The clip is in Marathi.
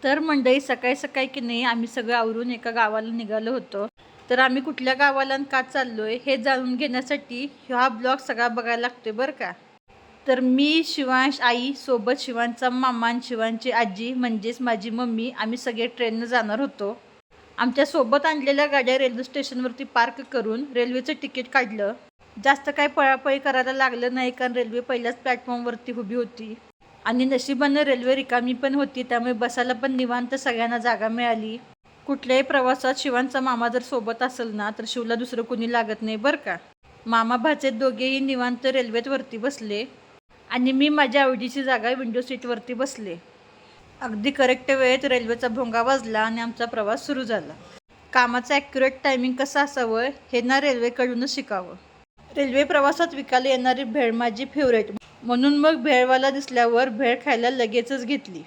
तर मंडळी सकाळी सकाळी की नाही आम्ही सगळं आवरून एका गावाला निघालो होतो. तर आम्ही कुठल्या गावाला आणि का चाललोय हे जाणून घेण्यासाठी हा ब्लॉग सगळा बघायला लागतोय बरं का. तर मी, शिवांश, आई सोबत शिवांचा मामा आणि शिवांची आजी म्हणजेच माझी मम्मी आम्ही सगळे ट्रेननं जाणार होतो. आमच्या सोबत आणलेल्या गाड्या रेल्वे स्टेशनवरती पार्क करून रेल्वेचं तिकीट काढलं. जास्त काही पळापळी करायला लागलं नाही कारण रेल्वे पहिल्याच प्लॅटफॉर्मवरती उभी होती आणि नशिबानं रेल्वे रिकामी पण होती, त्यामुळे बसायला पण निवांत सगळ्यांना जागा मिळाली. कुठल्याही प्रवासात शिवांचा मामा जर सोबत असेल ना तर शिवला दुसरं कोणी लागत नाही बरं का. मामा भाचे दोघेही निवांत रेल्वेत वरती बसले आणि मी माझ्या आवडीची जागा विंडो सीटवरती बसले. अगदी करेक्ट वेळेत रेल्वेचा भोंगा वाजला आणि आमचा प्रवास सुरू झाला. कामाचं ॲक्युरेट टायमिंग कसं असावं हे ना रेल्वेकडूनच शिकावं. रेल्वे प्रवासात विकायला येणारी भेळ माझी फेवरेट, म्हणून मग भेळवाला दिसल्यावर भेळ खायला लगेचच घेतली.